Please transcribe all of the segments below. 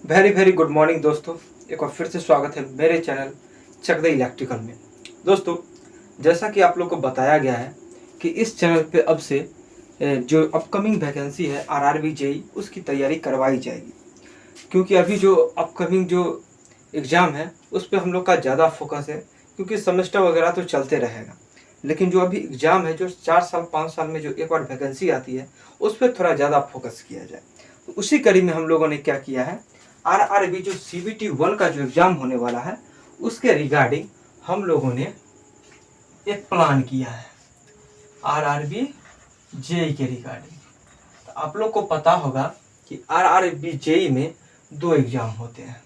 Very very good morning दोस्तों। एक बार फिर से स्वागत है मेरे चैनल चक द इलेक्ट्रिकल में। दोस्तों, जैसा कि आप लोग को बताया गया है कि इस चैनल पे अब से जो अपकमिंग वैकेंसी है आरआरबी जेई उसकी तैयारी करवाई जाएगी, क्योंकि अभी जो अपकमिंग जो एग्ज़ाम है उस पर हम लोग का ज़्यादा फोकस है, क्योंकि सेमेस्टर वगैरह तो चलते रहेगा, लेकिन जो अभी एग्ज़ाम है जो 4 साल 5 साल में जो एक बार वैकेंसी आती है उस पर थोड़ा ज़्यादा फोकस किया जाए। तो उसी कड़ी में हम लोगों ने क्या किया है, आरआरबी जो सीबीटी 1 का जो एग्ज़ाम होने वाला है उसके रिगार्डिंग हम लोगों ने एक प्लान किया है आरआरबी जेई के रिगार्डिंग। तो आप लोग को पता होगा कि आरआरबी जेई में 2 एग्ज़ाम होते हैं।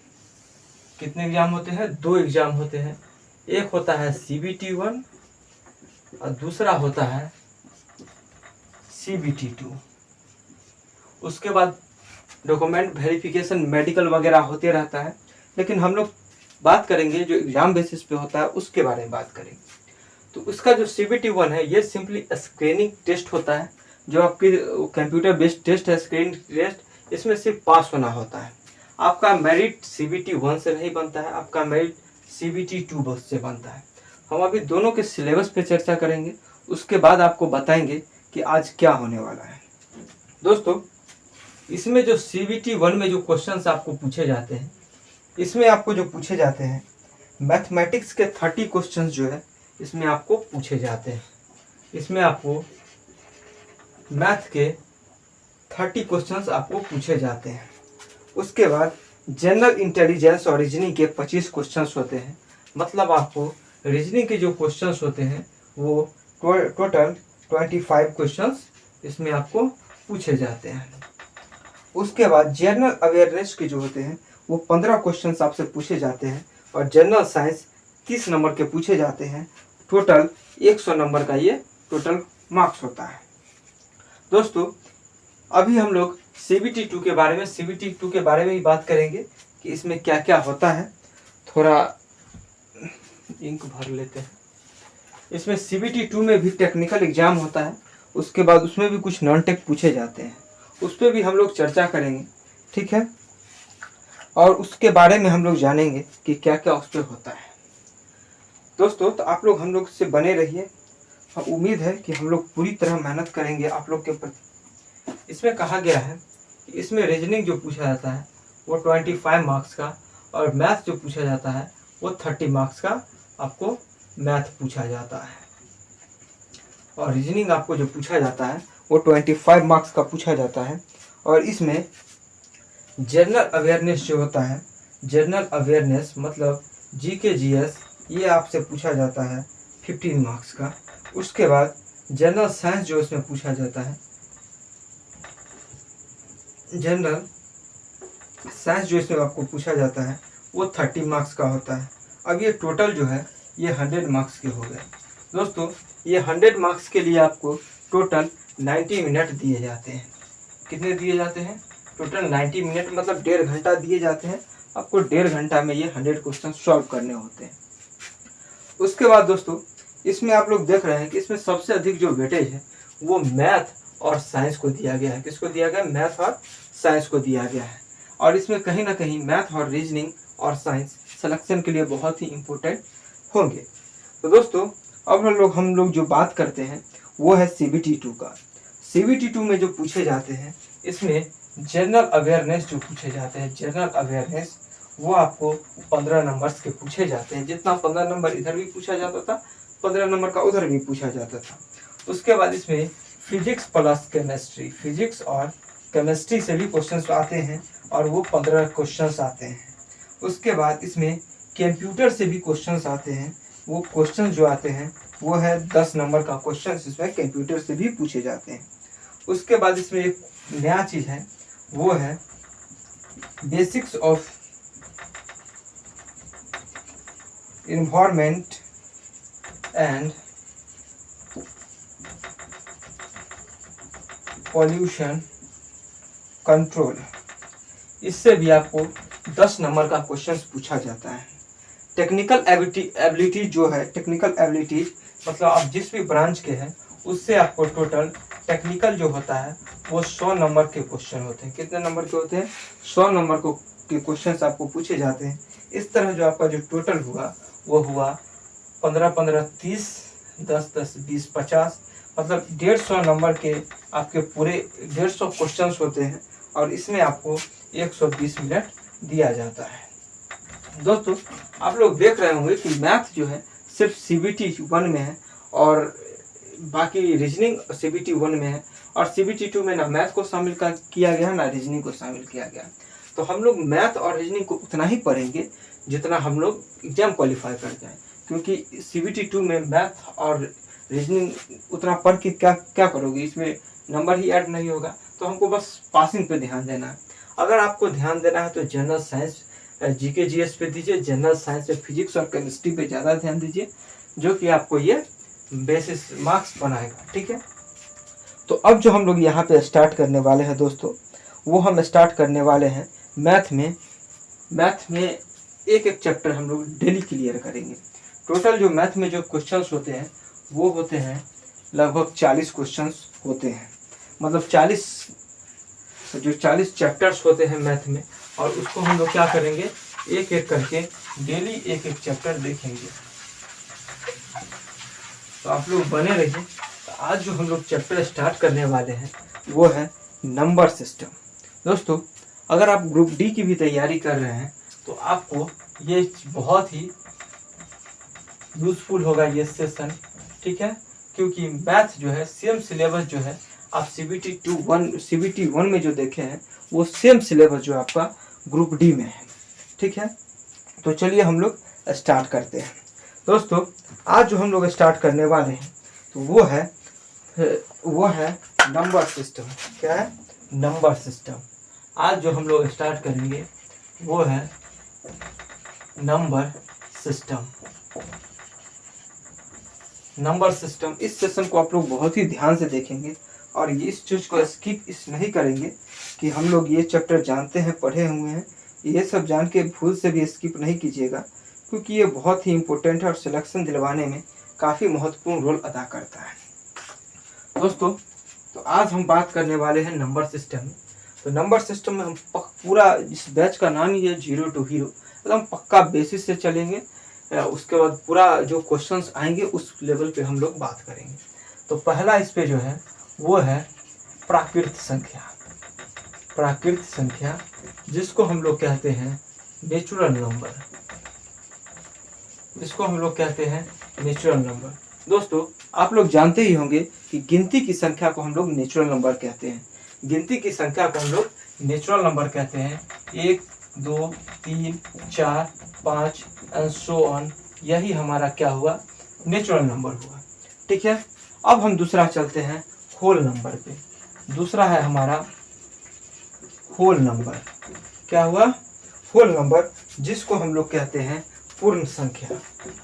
कितने एग्ज़ाम होते हैं? 2 एग्ज़ाम होते हैं। एक होता है सीबीटी 1 और दूसरा होता है सीबीटी 2। उसके बाद डॉक्यूमेंट वेरिफिकेशन मेडिकल वगैरह होते रहता है, लेकिन हम लोग बात करेंगे जो एग्ज़ाम बेसिस पे होता है उसके बारे में बात करेंगे। तो उसका जो सीबीटी 1 है ये सिंपली स्क्रीनिंग टेस्ट होता है, जो आपकी कंप्यूटर बेस्ड टेस्ट है, स्क्रीनिंग टेस्ट। इसमें सिर्फ पास होना होता है। आपका मेरिट सीबीटी 1 से नहीं बनता है, आपका मेरिट सीबीटी 2 से बनता है। हम अभी दोनों के सिलेबस पे चर्चा करेंगे, उसके बाद आपको बताएंगे कि आज क्या होने वाला है। दोस्तों, इसमें जो सीबीटी 1 में जो क्वेश्चंस आपको पूछे जाते हैं, इसमें आपको जो पूछे जाते हैं मैथमेटिक्स के 30 क्वेश्चंस जो है इसमें आपको पूछे जाते हैं। इसमें आपको मैथ के 30 क्वेश्चंस आपको पूछे जाते हैं। उसके बाद जनरल इंटेलिजेंस और रीजनिंग के 25 क्वेश्चंस होते हैं। मतलब आपको रीजनिंग के जो क्वेश्चंस होते हैं वो टोटल 25 क्वेश्चंस इसमें आपको पूछे जाते हैं। उसके बाद जनरल अवेयरनेस के जो होते हैं वो 15 क्वेश्चंस आपसे पूछे जाते हैं, और जनरल साइंस 30 नंबर के पूछे जाते हैं। टोटल 100 नंबर का ये टोटल मार्क्स होता है। दोस्तों, अभी हम लोग सीबीटी 2 के बारे में ही बात करेंगे कि इसमें क्या क्या होता है। थोड़ा इंक भर लेते हैं। इसमें सीबीटी 2 में भी टेक्निकल एग्जाम होता है, उसके बाद उसमें भी कुछ नॉन टेक पूछे जाते हैं, उस पर भी हम लोग चर्चा करेंगे, ठीक है। और उसके बारे में हम लोग जानेंगे कि क्या क्या उस पर होता है। दोस्तों, तो आप लोग हम लोग से बने रहिए। हम उम्मीद है कि हम लोग पूरी तरह मेहनत करेंगे आप लोग के प्रति। इसमें कहा गया है कि इसमें रीजनिंग जो पूछा जाता है वो 25 मार्क्स का, और मैथ जो पूछा जाता है वो 30 मार्क्स का आपको मैथ पूछा जाता है। और रीजनिंग आपको जो पूछा जाता है वो 25 मार्क्स का पूछा जाता है। और इसमें जनरल अवेयरनेस जो होता है, जनरल अवेयरनेस मतलब जीके जीएस, ये आपसे पूछा जाता है 15 मार्क्स का। उसके बाद जनरल साइंस जो इसमें पूछा जाता है, जनरल साइंस जो इसमें आपको पूछा जाता है वो 30 मार्क्स का होता है। अब ये टोटल जो है ये 100 मार्क्स के हो गए। दोस्तों, ये 100 मार्क्स के लिए आपको टोटल 90 मिनट दिए जाते हैं। कितने दिए जाते हैं? टोटल 90 मिनट, मतलब 1.5 घंटा दिए जाते हैं। आपको 1.5 घंटा में ये 100 क्वेश्चन सॉल्व करने होते हैं। उसके बाद दोस्तों, इसमें आप लोग देख रहे हैं कि इसमें सबसे अधिक जो वेटेज है वो मैथ और साइंस को दिया गया है। किसको दिया गया है? मैथ और साइंस को दिया गया है। और इसमें कहीं ना कहीं मैथ और रीजनिंग और साइंस सिलेक्शन के लिए बहुत ही इम्पोर्टेंट होंगे। तो दोस्तों, अब हम लोग जो बात करते हैं वो है सीबीटी 2 का। सीबीटी 2 में जो पूछे जाते हैं इसमें जनरल अवेयरनेस जो पूछे जाते हैं, जनरल अवेयरनेस वो आपको 15 नंबर्स के पूछे जाते हैं। जितना 15 नंबर इधर भी पूछा जाता था, 15 नंबर का उधर भी पूछा जाता था। उसके बाद इसमें फिजिक्स प्लस केमिस्ट्री, फिजिक्स और केमिस्ट्री से भी क्वेश्चंस आते हैं, और वो 15 क्वेश्चंस आते हैं। उसके बाद इसमें कंप्यूटर से भी क्वेश्चंस आते हैं। वो क्वेश्चंस जो आते हैं वो है 10 नंबर का क्वेश्चंस इसमें कंप्यूटर से भी पूछे जाते हैं। उसके बाद इसमें एक नया चीज़ है, वो है basics of environment and pollution control. इससे भी आपको 10 नंबर का क्वेश्चन पूछा जाता है। टेक्निकल एबिलिटी जो है, टेक्निकल एबिलिटी मतलब आप जिस भी ब्रांच के हैं उससे आपको टोटल टेक्निकल जो होता है वो 100 नंबर के क्वेश्चन होते हैं। कितने नंबर के होते हैं? 100 नंबर को के क्वेश्चंस आपको पूछे जाते हैं। इस तरह जो आपका जो टोटल हुआ वो हुआ 15 15 30 10 10 20 50, मतलब 150 नंबर के आपके पूरे 150 क्वेश्चंस होते हैं और इसमें आपको 120 मिनट दिया जाता है। दोस्तों आप लोग देख रहे होंगे कि मैथ जो है सिर्फ CBT 1 में है और बाकी रीजनिंग CBT 1 में है और CBT 2 में ना मैथ को शामिल किया गया ना रीजनिंग को शामिल किया गया। तो हम लोग मैथ और रीजनिंग को उतना ही पढ़ेंगे जितना हम लोग एग्जाम क्वालिफाई कर जाएं, क्योंकि CBT 2 में मैथ और रीजनिंग उतना पढ़ के क्या क्या करोगे, इसमें नंबर ही ऐड नहीं होगा। तो हमको बस पासिंग पे ध्यान देना है। अगर आपको ध्यान देना है तो जनरल साइंस GK GS पे दीजिए, जनरल साइंस पे फिजिक्स और केमिस्ट्री पे ज़्यादा ध्यान दीजिए, जो कि आपको ये बेसिस मार्क्स बनाएगा। ठीक है, तो अब जो हम लोग यहाँ पे स्टार्ट करने वाले हैं दोस्तों, वो हम स्टार्ट करने वाले हैं मैथ में एक एक चैप्टर हम लोग डेली क्लियर करेंगे। टोटल जो मैथ में जो क्वेश्चंस होते हैं वो होते हैं लगभग 40 क्वेश्चंस होते हैं, मतलब 40 चैप्टर्स होते हैं मैथ में, और उसको हम लोग क्या करेंगे एक एक करके डेली एक एक चैप्टर देखेंगे। तो आप लोग बने रहिए। तो आज जो हम लोग चैप्टर स्टार्ट करने वाले हैं वो है नंबर सिस्टम। दोस्तों अगर आप ग्रुप डी की भी तैयारी कर रहे हैं तो आपको ये बहुत ही यूजफुल होगा ये सेशन। ठीक है, क्योंकि मैथ जो है सेम सिलेबस जो है आप CBT 1 में जो देखे हैं वो सेम सिलेबस जो आपका ग्रुप डी में है। ठीक है, तो चलिए हम लोग स्टार्ट करते हैं। दोस्तों आज जो हम लोग स्टार्ट करने वाले हैं तो वो है नंबर सिस्टम। क्या है? Number system. आज जो हम लोग स्टार्ट करेंगे वो है नंबर सिस्टम। नंबर सिस्टम, इस सेशन को आप लोग बहुत ही ध्यान से देखेंगे और इस चीज़ को स्किप नहीं करेंगे कि हम लोग ये चैप्टर जानते हैं, पढ़े हुए हैं, ये सब जान के भूल से भी स्किप नहीं कीजिएगा, क्योंकि ये बहुत ही इम्पोर्टेंट है और सिलेक्शन दिलवाने में काफ़ी महत्वपूर्ण रोल अदा करता है। दोस्तों तो आज हम बात करने वाले हैं नंबर सिस्टम में। तो नंबर सिस्टम में हम पूरा, इस बैच का नाम ही है 0 to Hero, एकदम पक्का बेसिस से चलेंगे। उसके बाद पूरा जो क्वेश्चंस आएंगे उस लेवल पे हम लोग बात करेंगे। तो पहला इस पे जो है वो है प्राकृत संख्या। प्राकृत संख्या जिसको हम लोग कहते हैं नेचुरल नंबर, जिसको हम लोग कहते हैं नेचुरल नंबर। दोस्तों आप लोग जानते ही होंगे कि गिनती की संख्या को हम लोग नेचुरल नंबर कहते हैं। गिनती की संख्या को हम लोग नेचुरल नंबर कहते हैं। 1 2 3 4 5 एंड सो ऑन, यही हमारा क्या हुआ? नेचुरल नंबर हुआ। ठीक है, अब हम दूसरा चलते हैं होल नंबर पे। दूसरा है हमारा होल नंबर। क्या हुआ? होल नंबर, जिसको हम लोग कहते हैं पूर्ण संख्या,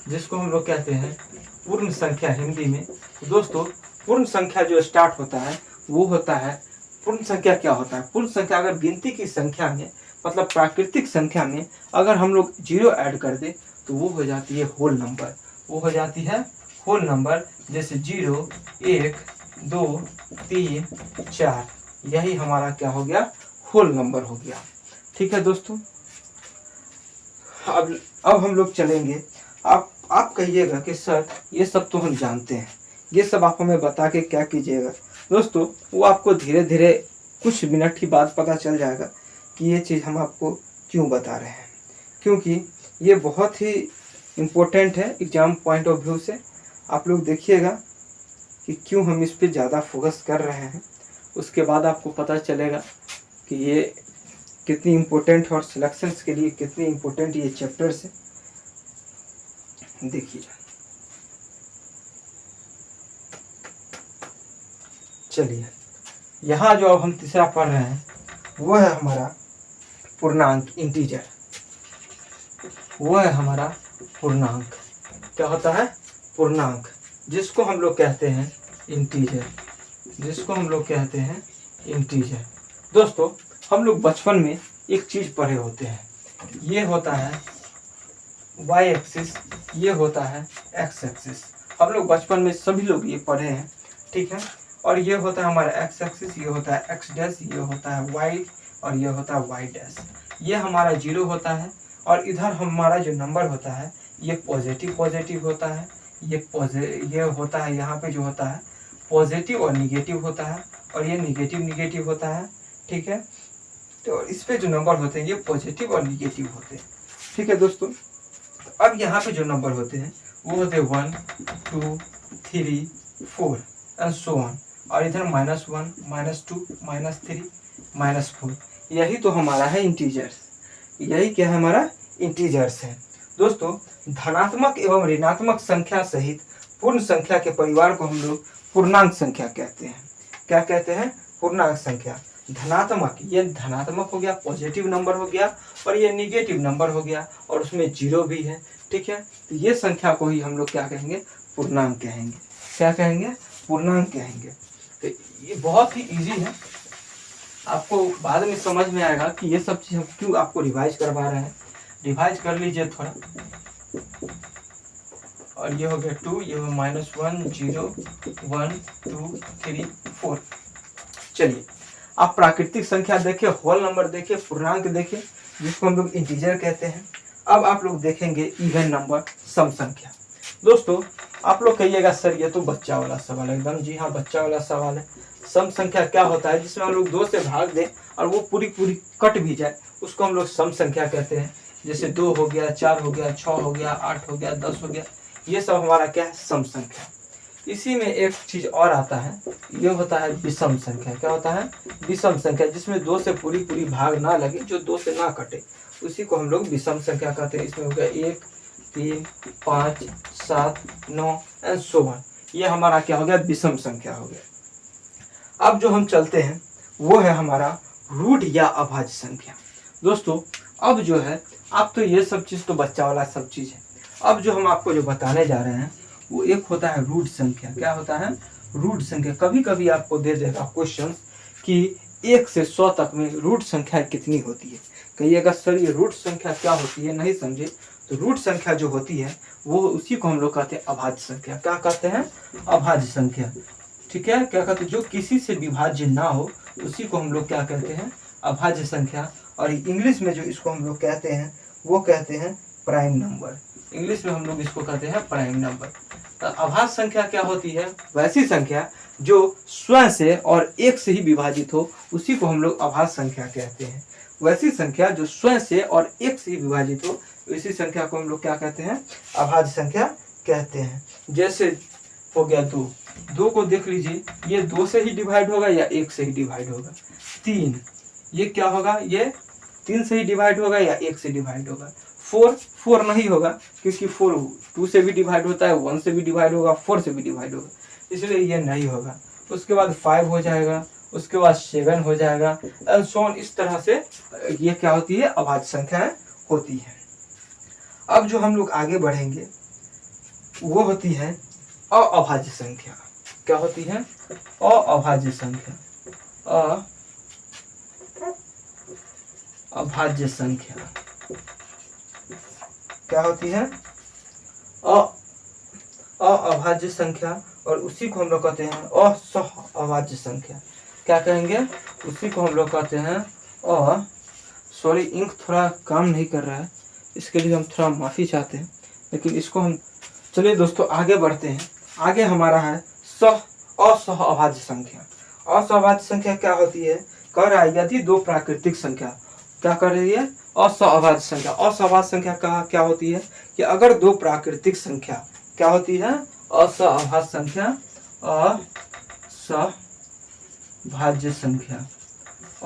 जिसको हम लोग कहते हैं पूर्ण संख्या हिंदी में। दोस्तों पूर्ण संख्या जो स्टार्ट होता है वो होता है, पूर्ण संख्या क्या होता है? पूर्ण संख्या अगर गिनती की संख्या में, मतलब प्राकृतिक संख्या में अगर हम लोग 0 ऐड कर दे तो वो हो जाती है होल नंबर। वो हो जाती है होल नंबर, जैसे 0 1 2 3 4, यही हमारा क्या हो गया? होल नंबर हो गया। ठीक है दोस्तों, अब हम लोग चलेंगे। आप कहिएगा कि सर ये सब तो हम जानते हैं, ये सब आप हमें बता के क्या कीजिएगा? दोस्तों वो आपको धीरे धीरे कुछ मिनट ही बाद पता चल जाएगा कि ये चीज़ हम आपको क्यों बता रहे हैं, क्योंकि ये बहुत ही इम्पोर्टेंट है एग्ज़ाम पॉइंट ऑफ व्यू से। आप लोग देखिएगा कि क्यों हम इस पर ज़्यादा फोकस कर रहे हैं, उसके बाद आपको पता चलेगा कि ये कितनी इम्पोर्टेंट है और सिलेक्शंस के लिए कितनी इम्पोर्टेंट ये चैप्टर्स है। देखिए चलिए, यहाँ जो अब हम तीसरा पढ़ रहे हैं वो है हमारा पूर्णांक, इंटीजर। वो है हमारा पूर्णांक। क्या होता है? पूर्णांक, जिसको हम लोग कहते हैं इंटीजर, जिसको हम लोग कहते हैं इंटीजर। दोस्तों हम लोग बचपन में एक चीज़ पढ़े होते हैं, ये होता है वाई एक्सिस, ये होता है एक्स एक्सिस। हम लोग बचपन में सभी लोग ये पढ़े हैं। ठीक है, और ये होता है हमारा एक्स एक्सिस, ये होता है एक्स डैश, ये होता है वाई और ये होता है वाई डैश। ये हमारा 0 होता है और इधर हमारा जो नंबर होता है ये पॉजिटिव पॉजिटिव होता है, ये होता है यहाँ पे जो होता है पॉजिटिव और निगेटिव होता है, और ये निगेटिव निगेटिव होता है। ठीक है, तो इस पे जो नंबर होते हैं ये पॉजिटिव और निगेटिव होते हैं। ठीक है दोस्तों, अब यहाँ पे जो नंबर होते हैं वो होते हैं 1 2 3 4 एंड सो ऑन, और इधर -1 -2 -3 -4। यही तो हमारा है इंटीजर्स, यही क्या है हमारा इंटीजर्स है। दोस्तों, धनात्मक एवं ऋणात्मक संख्या सहित पूर्ण संख्या के परिवार को हम लोग पूर्णांक संख्या कहते हैं। क्या कहते हैं? पूर्णांक संख्या। धनात्मक, ये धनात्मक हो गया, पॉजिटिव नंबर हो गया, और ये निगेटिव नंबर हो गया, और उसमें 0 भी है। ठीक है, तो ये संख्या को ही हम लोग क्या कहेंगे? पूर्णांक कहेंगे। क्या कहेंगे? पूर्णांक कहेंगे। तो ये बहुत ही इजी है, आपको बाद में समझ में आएगा कि ये सब चीज़ हम क्यों आपको रिवाइज करवा रहे हैं। रिवाइज कर लीजिए थोड़ा। और ये हो गया 2, ये हो -1 0 1 2 3 4। चलिए, आप प्राकृतिक संख्या देखिए, होल नंबर देखिए, पूर्णांक देखिए, जिसको हम लोग इंटीजर कहते हैं। अब आप लोग देखेंगे इवन नंबर, सम संख्या। दोस्तों, आप लोग कहिएगा सर ये तो बच्चा वाला सवाल है। एकदम जी हाँ, बच्चा वाला सवाल है। सम संख्या क्या होता है? जिसमें हम लोग 2 से भाग दें और वो पूरी पूरी कट भी जाए, उसको हम लोग सम संख्या कहते हैं। जैसे 2 हो गया, 4 हो गया, 6 हो गया, 8 हो गया, 10 हो गया, ये सब हमारा क्या है? सम संख्या। इसी में एक चीज और आता है, ये होता है विषम संख्या। क्या होता है? विषम संख्या, जिसमें 2 से पूरी पूरी भाग ना लगे, जो 2 से ना कटे, उसी को हम लोग विषम संख्या कहते हैं। इसमें हो गया 1 3 5 7 9 एंड सो ऑन। ये हमारा क्या हो गया? विषम संख्या हो गया। अब जो हम चलते हैं वो है हमारा रूट या अभाज्य संख्या। दोस्तों, अब जो है, आप तो ये सब चीज तो बच्चा वाला सब चीज है। अब जो हम आपको जो बताने जा रहे हैं वो एक होता है रूट संख्या। क्या होता है? रूट संख्या। कभी कभी आपको दे देगा क्वेश्चन कि 1 से 100 तक में रूट संख्या कितनी होती है। कहिएगा सर ये रूट संख्या क्या होती है, नहीं समझे? तो रूट संख्या जो होती है वो उसी को हम लोग कहते हैं अभाज्य संख्या। क्या कहते हैं? अभाज्य संख्या। ठीक है, क्या कहते हैं? जो किसी से विभाज्य ना हो उसी को हम लोग क्या कहते हैं? अभाज्य संख्या। और इंग्लिश में जो इसको हम लोग कहते हैं वो कहते हैं प्राइम नंबर। इंग्लिश में हम लोग इसको कहते हैं प्राइम नंबर। तो अभाज्य संख्या क्या होती है? वैसी संख्या जो स्वयं से और 1 से ही विभाजित हो, उसी को हम लोग अभाज्य संख्या कहते हैं। वैसी संख्या जो स्वयं से और 1 से ही विभाजित हो, इसी संख्या को हम लोग क्या कहते हैं? अभाज्य संख्या कहते हैं। जैसे हो गया 2 को देख लीजिए, ये 2 से ही डिवाइड होगा या 1 से ही डिवाइड होगा। 3, ये क्या होगा? ये 3 से ही डिवाइड होगा या 1 से डिवाइड होगा। 4 नहीं होगा, क्योंकि 4 2 से भी डिवाइड होता है, 1 से भी डिवाइड होगा, 4 से भी डिवाइड होगा, इसलिए ये नहीं होगा। उसके बाद 5 हो जाएगा, उसके बाद 7 हो जाएगा एंड सो ऑन। इस तरह से ये क्या होती है? अभाज्य संख्याएं होती है। अब जो हम लोग आगे बढ़ेंगे वो होती है अभाज्य संख्या। क्या होती है? अभाज्य संख्या। अभाज्य संख्या क्या होती है? अभाज्य संख्या, और उसी को हम लोग कहते हैं असह अभाज्य संख्या। क्या कहेंगे? उसी को हम लोग कहते हैं सॉरी, इंक थोड़ा काम नहीं कर रहा है, इसके लिए हम थोड़ा माफ़ी चाहते हैं, लेकिन इसको हम, चलिए दोस्तों आगे बढ़ते हैं। आगे हमारा है असह अभाज्य संख्या। असह अभाज्य संख्या क्या होती है? कह रहा है यदि 2 प्राकृतिक संख्या, क्या कर रही है? असह अभाज्य संख्या। असह अभाज्य संख्या का क्या होती है? कि अगर 2 प्राकृतिक संख्या क्या होती है? असह अभाज्य संख्या। असहभाज्य संख्या।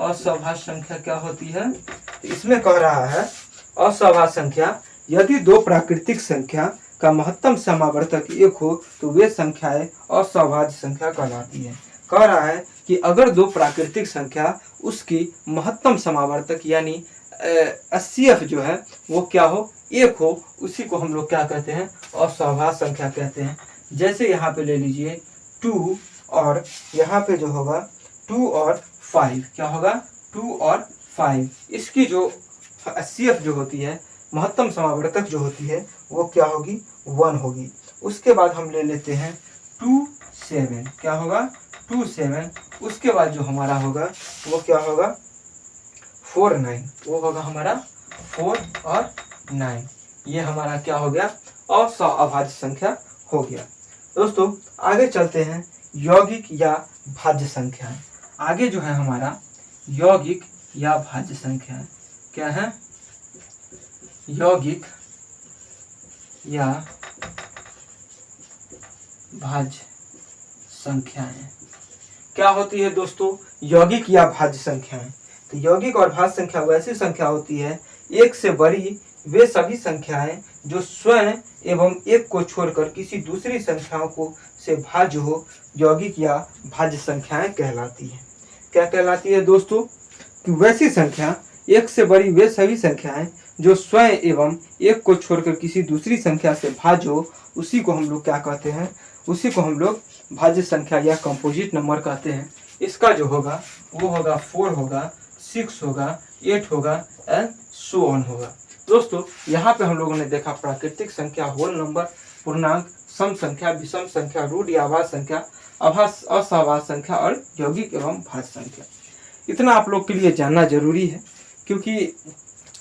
असहभाज्य संख्या क्या होती है? तो इसमें कह रहा है असहभाज्य संख्या, यदि 2 प्राकृतिक संख्या का महत्तम समावर्तक 1 हो तो वे संख्याएं असहभाज्य संख्या कहलाती है। कह रहा है कि अगर 2 प्राकृतिक संख्या उसकी महत्तम समावर्तक यानी HCF जो है वो क्या हो? 1 हो, उसी को हम लोग क्या कहते हैं? असहभाज्य संख्या कहते हैं। जैसे यहाँ पे ले लीजिए 2 और यहाँ पे जो होगा 2 और 5। क्या होगा? 2 और 5। इसकी जो HCF जो होती है, महत्तम समावर्तक जो होती है, वो क्या होगी? 1 होगी। उसके बाद हम ले लेते हैं 2 7। क्या होगा? 2 7। उसके बाद जो हमारा होगा वो क्या होगा? 4 9, वो होगा हमारा 4 और 9। ये हमारा क्या हो गया, असहअभाज्य संख्या हो गया। दोस्तों आगे चलते हैं यौगिक या भाज्य संख्या। आगे जो है हमारा यौगिक या भाज्य संख्या क्या है, यौगिक या भाज्य संख्याएं क्या होती है दोस्तों, यौगिक या भाज्य संख्याएं। तो यौगिक और भाज्य संख्या वैसी संख्या होती है एक से बड़ी वे सभी संख्याएं जो स्वयं एवं एक को छोड़कर किसी दूसरी संख्याओं को से भाज्य हो, यौगिक या भाज्य संख्याएं कहलाती है। क्या कहलाती है दोस्तों, कि वैसी संख्या एक से बड़ी वे सभी संख्याएं जो स्वयं एवं एक को छोड़कर किसी दूसरी संख्या से भाज्य हो, उसी को हम लोग क्या कहते हैं, उसी को हम लोग भाज्य संख्या या कंपोजिट नंबर कहते हैं। इसका जो होगा वो होगा 4 होगा, 6 होगा, 8 होगा एंड सो ऑन होगा। दोस्तों यहाँ पे हम लोगों ने देखा प्राकृतिक संख्या, होल नंबर, पूर्णांक, सम संख्या, विषम संख्या, रूढ़ या आभाज्य संख्या, असहभाज्य संख्या और यौगिक एवं भाज्य संख्या। इतना आप लोग के लिए जानना जरूरी है, क्योंकि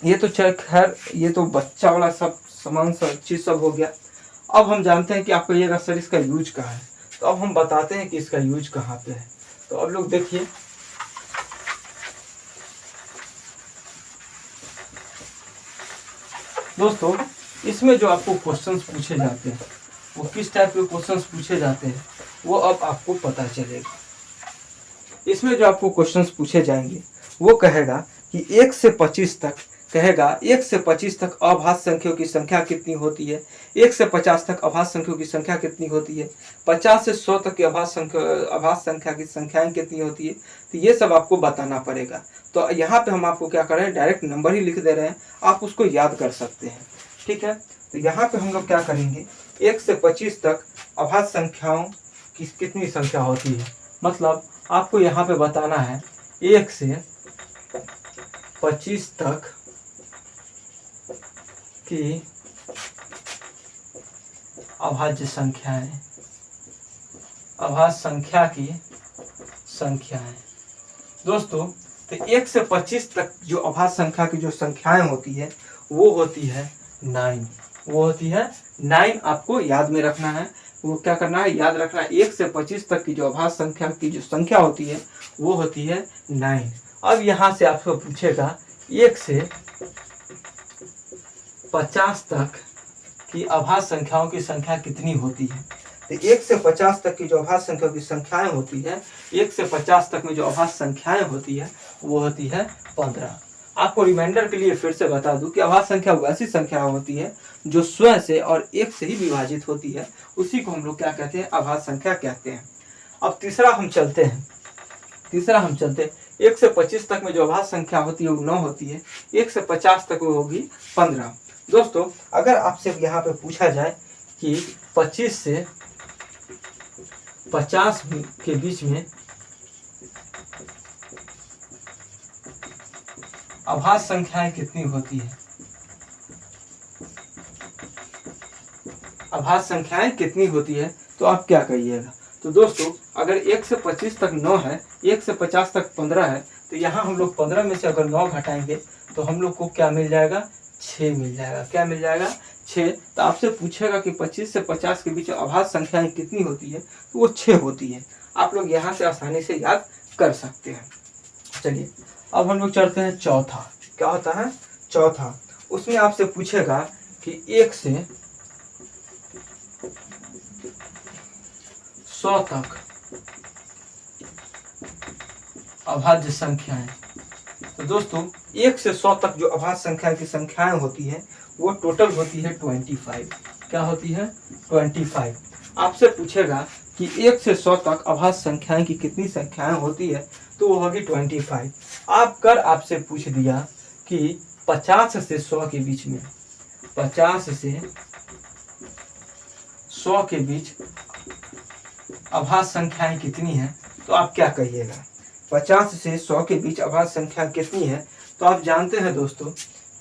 ये तो खैर ये तो बच्चा वाला सब समान चीज सब हो गया। अब हम जानते हैं कि आप कहिएगा सर इसका यूज कहाँ है, तो अब हम बताते हैं कि इसका यूज कहाँ पे है। तो अब लोग देखिए, दोस्तों इसमें जो आपको क्वेश्चंस पूछे जाते हैं वो किस टाइप के क्वेश्चंस पूछे जाते हैं वो अब आपको पता चलेगा। इसमें जो आपको क्वेश्चंस पूछे जाएंगे वो कहेगा कि 1 से 25 तक, कहेगा 1 से 25 तक अभाज्य संख्याओं की संख्या कितनी होती है, 1 से 50 तक अभाज्य संख्याओं की संख्या कितनी होती है, 50 से 100 तक की अभाज्य संख्या की संख्याएं कितनी होती है। तो ये सब आपको बताना पड़ेगा। तो यहाँ पे हम आपको क्या कर रहे हैं, डायरेक्ट नंबर ही लिख दे रहे हैं, आप उसको याद कर सकते हैं। ठीक है, तो यहाँ पे हम लोग क्या करेंगे, 1 से 25 तक अभाज्य संख्याओं की कितनी संख्या होती है, मतलब आपको यहाँ पे बताना है 1 से 25 तक की अभाज्य संख्याएं, अभाज्य संख्या की संख्याएं। दोस्तों तो 1 से 25 तक जो अभाज्य संख्या की जो संख्याएं होती है वो होती है 9, वो होती है 9। आपको याद में रखना है, वो क्या करना है, याद रखना है 1 से 25 तक की जो अभाज्य संख्या की जो संख्या होती है वो होती है 9। अब यहाँ से आपको पूछेगा 1 से 50 तक की अभाज्य संख्याओं की संख्या कितनी होती है। तो 1 से 50 तक की जो अभाज्य संख्याओं की संख्याएं होती है, 1 से 50 तक में जो अभाज्य संख्याएं होती है वो होती है 15। आपको रिमाइंडर के लिए फिर से बता दूं कि अभाज्य संख्या वैसी संख्या होती है जो स्वयं से और एक से ही विभाजित होती है, उसी को हम लोग क्या कहते हैं, अभाज्य संख्या कहते हैं। अब तीसरा हम चलते हैं, 1 से 25 तक में जो अभाज्य संख्या होती है वो 9 होती है, 1 से 50 तक वो होगी 15। दोस्तों अगर आपसे यहाँ पे पूछा जाए कि 25 से 50 के बीच में अभाज्य संख्याएं कितनी होती है, अभाज्य संख्याएं कितनी होती है, तो आप क्या कहिएगा। तो दोस्तों अगर 1 से 25 तक 9 है, 1 से 50 तक 15 है, तो यहाँ हम लोग 15 में से अगर 9 घटाएंगे तो हम लोग को क्या मिल जाएगा, 6 मिल जाएगा। क्या मिल जाएगा, 6। तो आपसे पूछेगा कि 25 से 50 के बीच अभाज्य संख्याएं कितनी होती है, तो वो 6 होती है। आप लोग यहाँ से आसानी से याद कर सकते हैं। चलिए अब हम लोग चलते हैं चौथा। क्या होता है, चौथा। उसमें आपसे पूछेगा कि 1 से 100 तक अभाज्य संख्याएं। तो दोस्तों 1 से 100 तक जो अभाज्य संख्या की संख्याएं होती है वो टोटल होती है 25। क्या होती है, 25। आपसे पूछेगा कि 1 से 100 तक अभाज्य संख्याएं की कितनी संख्याएं होती है, तो वो होगी 25। आपसे पूछ दिया कि 50 से 100 के बीच में, 50 से 100 के बीच अभाज्य संख्याएं कितनी है, तो आप क्या कहिएगा। 50 से 100 के बीच अभाज्य संख्या कितनी है, तो आप जानते हैं दोस्तों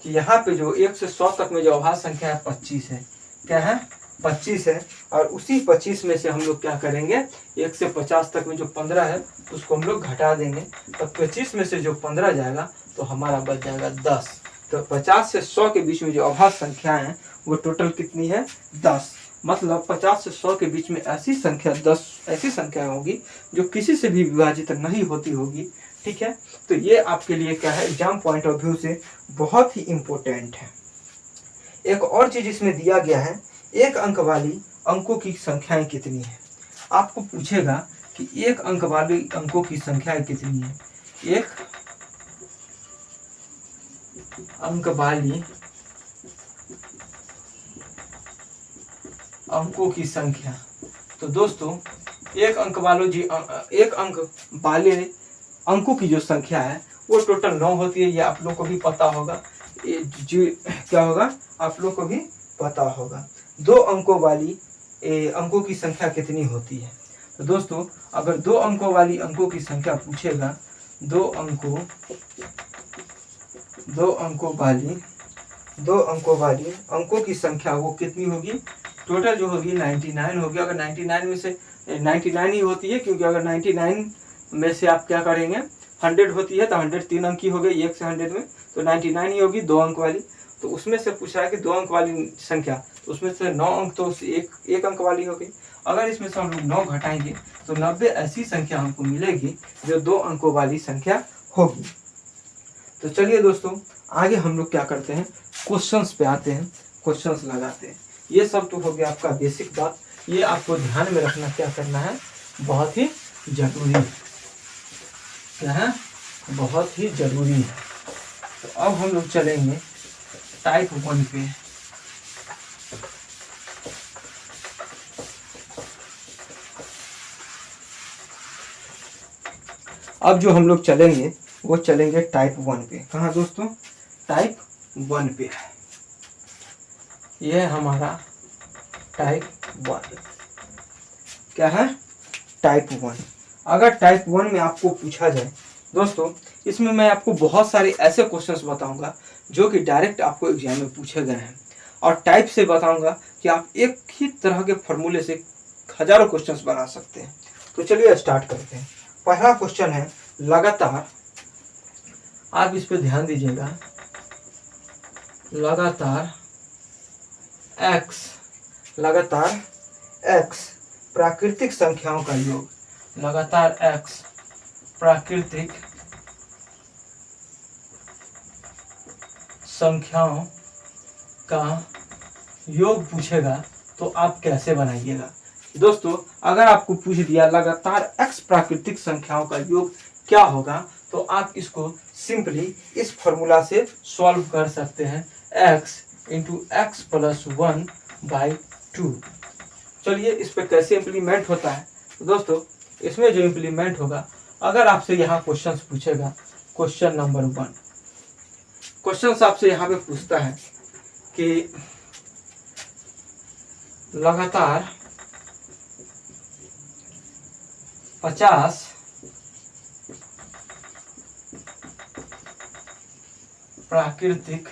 कि यहाँ पे जो 1 से 100 तक में जो अभाज्य संख्या है 25 है। क्या है, 25 है, और उसी 25 में से हम लोग क्या करेंगे, 1 से 50 तक में जो 15 है उसको हम लोग घटा देंगे, तो 25 में से जो 15 जाएगा तो हमारा बच जाएगा 10। तो 50 से 100 के बीच में जो अभाज्य संख्याएं हैं वो टोटल कितनी है, 10। मतलब 50 से 100 के बीच में ऐसी संख्या 10 ऐसी संख्याएं होगी जो किसी से भी विभाजित नहीं होती होगी। ठीक है, तो ये आपके लिए क्या है, एग्जाम पॉइंट ऑफ व्यू से बहुत ही इम्पोर्टेंट है। एक और चीज इसमें दिया गया है, एक अंक वाली अंकों की संख्याएं कितनी है। आपको पूछेगा कि एक अंक वाली अंकों की संख्याएं कितनी है। एक अंक वाली अंकों की संख्या, तो दोस्तों एक अंक वाले अंकों की जो संख्या है वो टोटल 9 होती है। ये आप लोग को भी पता होगा, ये जो क्या होगा आप लोग को भी पता होगा। 2 अंकों वाली अंकों की संख्या कितनी होती है। तो दोस्तों अगर 2 अंकों वाली अंकों की संख्या पूछेगा, 2 अंकों वाली अंकों की संख्या वो कितनी होगी, टोटल जो होगी 99 होगी। अगर 99 में से 99 ही होती है, क्योंकि अगर 99 में से आप क्या करेंगे, 100 होती है तो 100 3 अंक की हो गई, 1 से 100 में, तो 99 ही होगी 2 अंक वाली। तो उसमें से पूछा है कि 2 अंक वाली संख्या, तो उसमें से 9 अंक तो एक अंक वाली हो गई। अगर इसमें से हम लोग 9 घटाएंगे तो 90 ऐसी संख्या हमको मिलेगी जो 2 अंकों वाली संख्या होगी। तो चलिए दोस्तों आगे हम लोग क्या करते हैं, क्वेश्चंस पे आते हैं, क्वेश्चंस लगाते हैं। ये सब तो हो गया आपका बेसिक बात, ये आपको ध्यान में रखना क्या करना है, बहुत ही जरूरी है। क्या है, बहुत ही जरूरी है। तो अब हम लोग चलेंगे टाइप 1 पे। अब जो हम लोग चलेंगे वो चलेंगे टाइप 1 पे। कहाँ दोस्तों, टाइप 1 पे। ये हमारा टाइप 1 क्या है, टाइप 1। अगर टाइप 1 में आपको पूछा जाए दोस्तों, इसमें मैं आपको बहुत सारे ऐसे क्वेश्चंस बताऊंगा जो कि डायरेक्ट आपको एग्जाम में पूछे गए हैं, और टाइप से बताऊंगा कि आप एक ही तरह के फॉर्मूले से हजारों क्वेश्चंस बना सकते हैं। तो चलिए स्टार्ट करते हैं। पहला क्वेश्चन है लगातार, आप इस पे ध्यान दीजिएगा, लगातार x प्राकृतिक संख्याओं का योग, लगातार x प्राकृतिक संख्याओं का योग पूछेगा तो आप कैसे बनाइएगा। दोस्तों अगर आपको पूछ दिया लगातार x प्राकृतिक संख्याओं का योग क्या होगा, तो आप इसको सिंपली इस फॉर्मूला से सॉल्व कर सकते हैं, x इंटू एक्स प्लस 1/2। चलिए इस पे कैसे इम्प्लीमेंट होता है। तो दोस्तों इसमें जो इम्प्लीमेंट होगा, अगर आपसे यहाँ क्वेश्चन पूछेगा, क्वेश्चन नंबर 1, क्वेश्चन आपसे यहाँ पे पूछता है कि लगातार 50 प्राकृतिक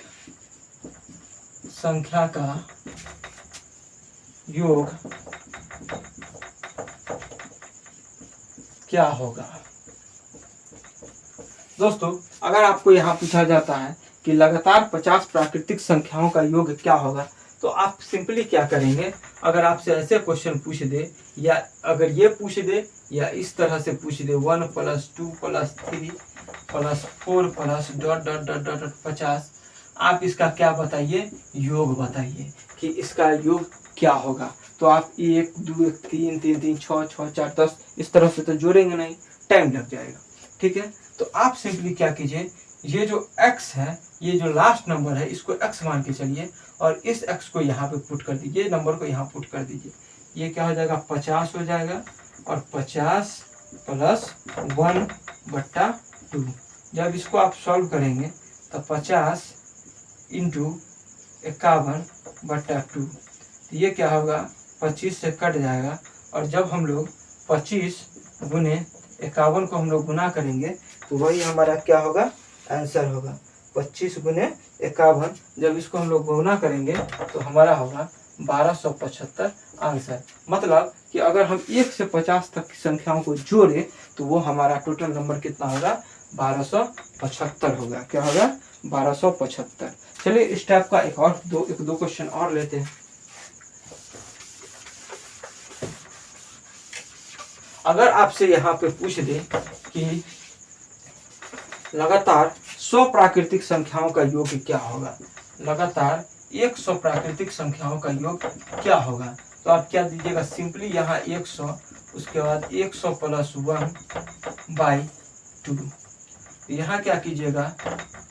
संख्या का योग क्या होगा। दोस्तों अगर आपको यहाँ पूछा जाता है कि लगातार 50 प्राकृतिक संख्याओं का योग क्या होगा, तो आप सिंपली क्या करेंगे, अगर आपसे ऐसे क्वेश्चन पूछ दे, या अगर ये पूछ दे या इस तरह से पूछ दे 1 + 2 + 3 + 4 + ... 50, आप इसका क्या बताइए, योग बताइए कि इसका योग क्या होगा। तो आप 1 2 3 3 3 6 6 4 10 इस तरह से तो जोड़ेंगे नहीं, टाइम लग जाएगा। ठीक है, तो आप सिंपली क्या कीजिए, ये जो x है, ये जो लास्ट नंबर है, इसको x मान के चलिए और इस x को यहाँ पे पुट कर दीजिए, नंबर को यहाँ पुट कर दीजिए। ये क्या हो जाएगा, 50 हो जाएगा, और 50 + 1/2। जब इसको आप सॉल्व करेंगे तो 50 × 51/2, तो ये क्या होगा, 25 से कट जाएगा, और जब हम लोग 25 × 51 को हम लोग गुना करेंगे तो वही हमारा क्या होगा, आंसर होगा। 25 × 51 जब इसको हम लोग गुना करेंगे तो हमारा होगा 1275 आंसर। मतलब कि अगर हम 1 से 50 तक की संख्याओं को जोड़े तो वो हमारा टोटल नंबर कितना होगा, 1275 होगा। क्या होगा, 1275। चलिए इस टाइप का एक दो क्वेश्चन और लेते हैं। अगर आपसे यहाँ पे पूछ दे कि लगातार 100 प्राकृतिक संख्याओं का योग क्या होगा, लगातार 100 प्राकृतिक संख्याओं का योग क्या होगा, तो आप क्या दीजिएगा, सिंपली यहाँ 100, उसके बाद 100 प्लस 1/2, यहाँ क्या कीजिएगा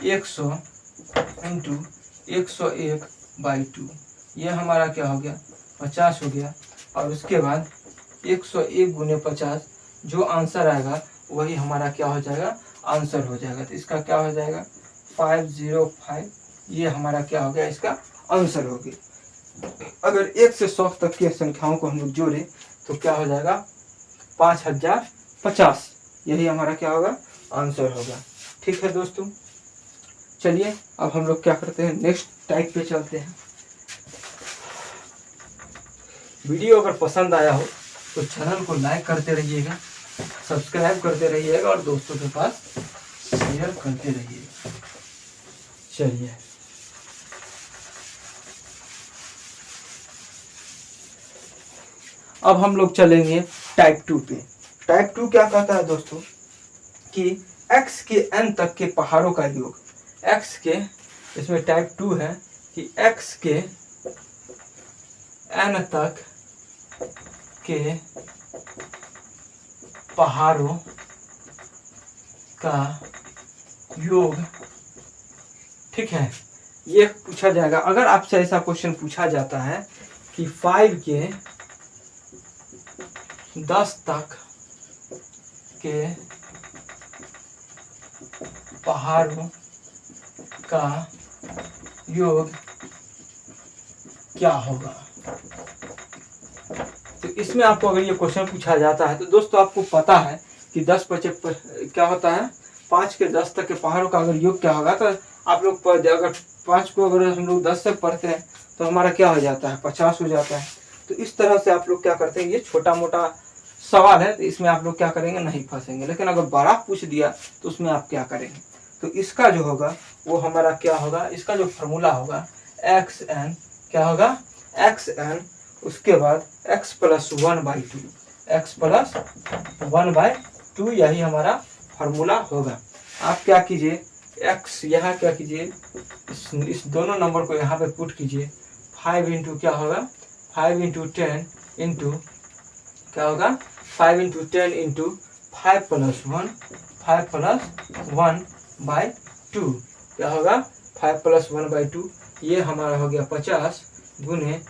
100 इंटू 101/2, ये हमारा क्या हो गया 50 हो गया। और उसके बाद 101 गुने 50, जो आंसर आएगा वही हमारा क्या हो जाएगा, आंसर हो जाएगा। तो इसका क्या हो जाएगा 505, ये हमारा क्या हो गया, इसका आंसर हो गया। अगर 1 से 100 तक की संख्याओं को हम लोग जोड़े तो क्या हो जाएगा 5050, यही हमारा क्या होगा, आंसर होगा। ठीक है दोस्तों, चलिए अब हम लोग क्या करते हैं, नेक्स्ट टाइप पे चलते हैं। वीडियो अगर पसंद आया हो तो चैनल को लाइक करते रहिएगा, सब्सक्राइब करते रहिएगा और दोस्तों के पास शेयर करते रहिएगा। चलिए अब हम लोग चलेंगे टाइप 2 पे। टाइप 2 क्या कहता है दोस्तों कि x के n तक के पहाड़ों का योग, x के, इसमें टाइप 2 है कि x के n तक के पहाड़ों का योग। ठीक है, ये पूछा जाएगा। अगर आपसे ऐसा क्वेश्चन पूछा जाता है कि 5 के 10 तक के पहाड़ों का योग क्या होगा, तो इसमें आपको अगर ये क्वेश्चन पूछा जाता है तो दोस्तों आपको पता है कि 10 बचे क्या होता है, 5 के 10 तक के पहाड़ों का अगर योग क्या होगा, तो आप लोग अगर 5 को अगर हम लोग 10 तक पढ़ते हैं तो हमारा क्या हो जाता है 50 हो जाता है। तो इस तरह से आप लोग क्या करते हैं, ये छोटा मोटा सवाल है तो इसमें आप लोग क्या करेंगे, नहीं फंसेंगे। लेकिन अगर बड़ा पूछ दिया तो उसमें आप क्या करेंगे, तो इसका जो होगा वो हमारा क्या होगा, इसका जो फार्मूला होगा xn, क्या होगा xn, उसके बाद x प्लस 1/2, x प्लस 1/2, यही हमारा फार्मूला होगा। आप क्या कीजिए, x यहाँ क्या कीजिए, इस दोनों नंबर को यहाँ पे पुट कीजिए। 5 इंटू क्या होगा, 5 इंटू 10 इंटू क्या होगा, 5 इंटू 10 इंटू 5 प्लस 1, 5 प्लस 1/2, क्या होगा 5 प्लस 1/2, ये हमारा हो गया 50 गुने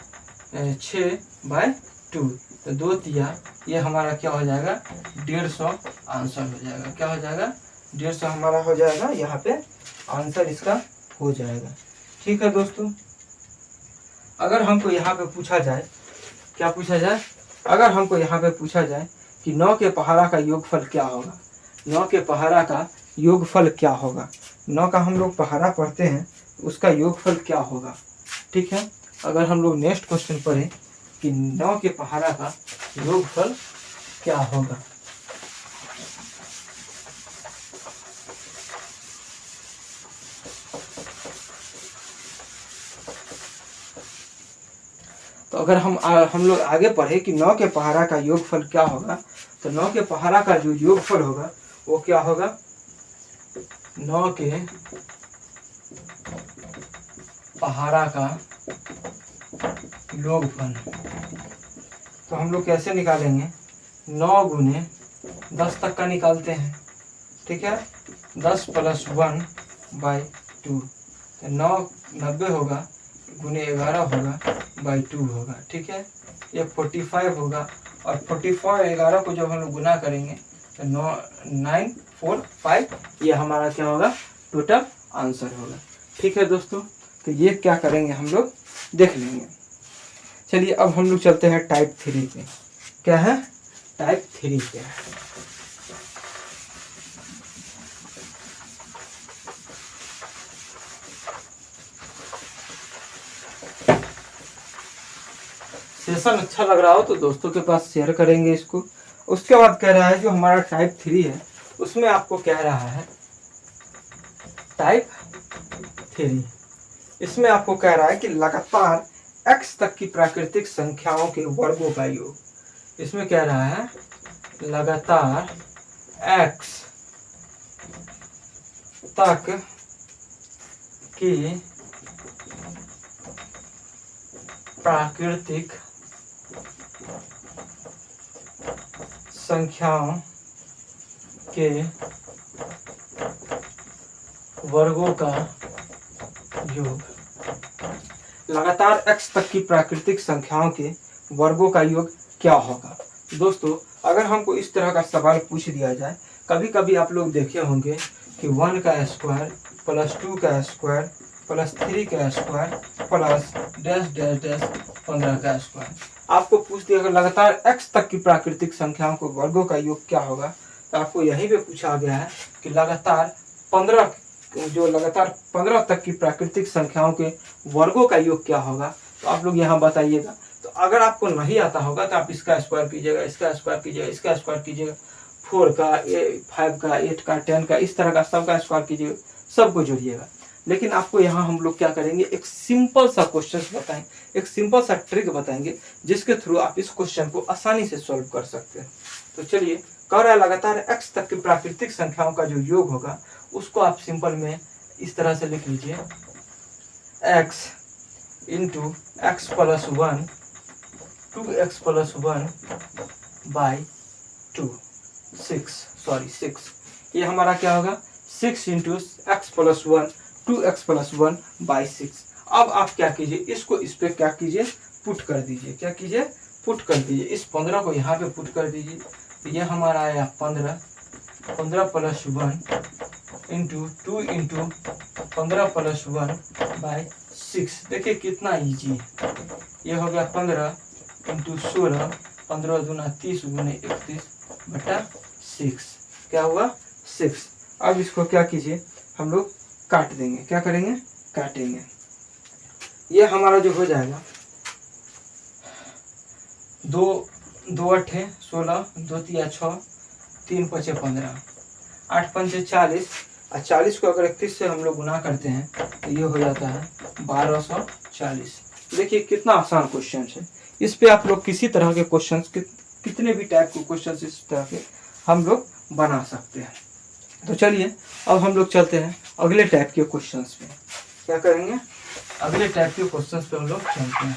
6/2, तो 2 तिया, ये हमारा क्या हो जाएगा 150 आंसर हो जाएगा। क्या हो जाएगा 150 हमारा हो जाएगा, यहाँ पे आंसर इसका हो जाएगा। ठीक है दोस्तों, अगर हमको यहाँ पे पूछा जाए, क्या पूछा जाए, अगर हमको यहाँ पे पूछा जाए कि 9 के पहाड़ा का योगफल क्या होगा, 9 के पहाड़ा का योगफल क्या होगा, 9 का हम लोग पहाड़ा पढ़ते हैं उसका योगफल क्या होगा। ठीक है, अगर हम लोग नेक्स्ट क्वेश्चन पढ़ें कि 9 के पहाड़ा का योगफल क्या होगा, तो अगर हम लोग आगे पढ़े कि 9 के पहाड़ा का योगफल क्या होगा, तो 9 के पहाड़ा का जो योगफल होगा वो क्या होगा, 9 के पहाड़ा का योगफल, तो हम लोग कैसे निकालेंगे, 9 गुने 10 तक का निकालते हैं। ठीक है, 10 प्लस 1/2, तो 9 90 होगा, गुने 11 होगा, /2 होगा। ठीक है, ये 45 होगा, और 44 11 को जब हम लोग गुना करेंगे तो 945, ये हमारा क्या होगा, टोटल आंसर होगा। ठीक है दोस्तों, तो ये क्या करेंगे हम लोग देख लेंगे। चलिए अब हम लोग चलते हैं टाइप 3 पे। क्या है, टाइप 3 पे सेशन अच्छा लग रहा हो तो दोस्तों के पास शेयर करेंगे इसको। उसके बाद कह रहा है जो हमारा टाइप 3 है उसमें आपको कह रहा है टाइप 3, इसमें आपको कह रहा है कि लगातार x तक की प्राकृतिक संख्याओं के वर्गों का योग। इसमें कह रहा है लगातार x तक की प्राकृतिक संख्याओं के वर्गों का योग। लगातार x तक की प्राकृतिक संख्याओं के वर्गों का योग क्या होगा। दोस्तों अगर हमको इस तरह का सवाल पूछ दिया जाए, कभी कभी आप लोग देखे होंगे कि 1 का स्क्वायर प्लस 2 का स्क्वायर प्लस 3 का square plus dash dash dash 15 का स्क्वायर। आपको पूछ दिया अगर लगातार x तक की प्राकृतिक संख्याओं के वर्गों का योग क्या होगा, तो आपको यहीं पे पूछा गया है कि लगातार 15 तक की प्राकृतिक संख्याओं के वर्गों का योग क्या होगा। तो आप लोग यहाँ बताइएगा। तो अगर आपको नहीं आता होगा तो आप इसका स्क्वायर कीजिएगा, इसका स्क्वायर कीजिएगा, इसका स्क्वायर कीजिएगा, 4 का 5 का 8 का 10 का इस तरह का सबका स्क्वायर कीजिएगा, सबको जोड़िएगा। लेकिन आपको यहाँ हम लोग क्या करेंगे, एक सिंपल सा क्वेश्चन बताएंगे, एक सिंपल सा ट्रिक बताएंगे जिसके थ्रू आप इस क्वेश्चन को आसानी से सॉल्व कर सकते हैं। तो चलिए, कह रहा है लगातार x तक की प्राकृतिक संख्याओं का जो योग होगा उसको आप सिंपल में इस तरह से लिख लीजिए, x into x plus 1 2x plus 1 by 2 6 ये हमारा क्या होगा 6 into x plus 1 2x plus 1 by 6। अब आप क्या कीजिए, इसको इस पे क्या कीजिए, पुट कर दीजिए। क्या कीजिए, पुट कर दीजिए। इस 15 को यहाँ पे पुट कर दीजिए। तो ये हमारा आया 15 plus 1 into 2 into 15 plus 1 by 6। देखिए कितना ईजी है। ये हो गया 15 इंटू 16 15 दूना 30 गुने 31 बटा 6। क्या हुआ 6। अब इसको क्या कीजिए, हम लोग काट देंगे। क्या करेंगे, काटेंगे। ये हमारा जो हो जाएगा 2 8 16 2 3 6 3 5 15 8 5 40 और 40 को अगर 31 से हम लोग गुना करते हैं तो ये हो जाता है 1240। देखिए कितना आसान क्वेश्चन है। इस पे आप लोग किसी तरह के क्वेश्चन, कितने भी टाइप के क्वेश्चन इस तरह के हम लोग बना सकते हैं। तो चलिए अब हम लोग चलते हैं अगले टाइप के क्वेश्चंस पे। क्या करेंगे, अगले टाइप के क्वेश्चंस पे हम लोग चलते हैं।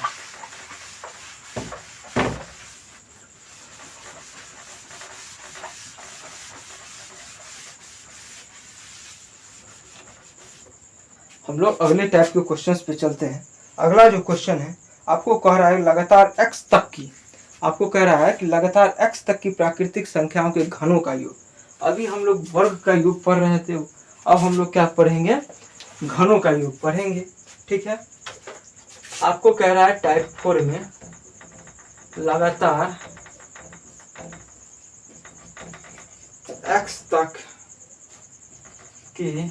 हम लोग अगले टाइप के क्वेश्चंस पे चलते हैं। अगला जो क्वेश्चन है आपको कह रहा है लगातार x तक की, आपको कह रहा है कि लगातार x तक की प्राकृतिक संख्याओं के घनों का योग। अभी हम लोग वर्ग का योग पढ़ रहे थे, अब हम लोग क्या पढ़ेंगे, घनों का योग पढ़ेंगे। ठीक है, आपको कह रहा है टाइप 4 में लगातार x तक की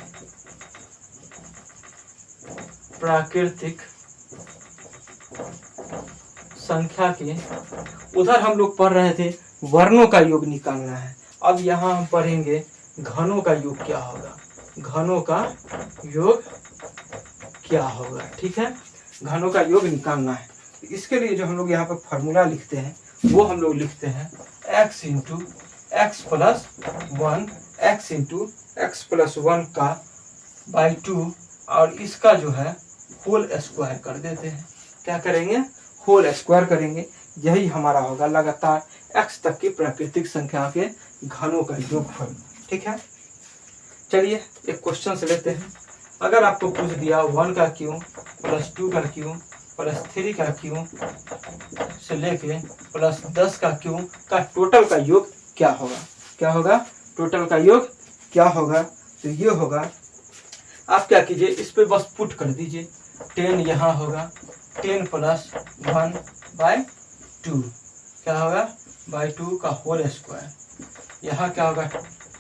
प्राकृतिक संख्या के, उधर हम लोग पढ़ रहे थे वर्णों का योग निकालना है। अब यहाँ हम पढ़ेंगे घनों का योग क्या होगा, घनों का योग क्या होगा। ठीक है, घनों का योग निकालना है। इसके लिए जो हम लोग यहाँ पर फॉर्मूला लिखते हैं वो हम लोग लिखते हैं x into x plus 1 x into x plus 1 का बाई 2 और इसका जो है होल स्क्वायर कर देते हैं। क्या करेंगे, होल स्क्वायर करेंगे। यही हमारा होगा लगातार x तक की प्राकृतिक संख्या के घनों का योगफल। ठीक है, चलिए एक क्वेश्चन से लेते हैं। अगर आपको पूछ दिया 1 का क्यूब प्लस 2 का क्यूब प्लस 3 का क्यूब से लेके प्लस 10 का क्यूब का टोटल का योग क्या होगा, क्या होगा, टोटल का योग क्या होगा। तो ये होगा, आप क्या कीजिए, इस पे बस पुट कर दीजिए। 10 यहाँ होगा 10 प्लस 1 बाई 2, क्या होगा बाई 2 का होल स्क्वायर। यहाँ क्या होगा,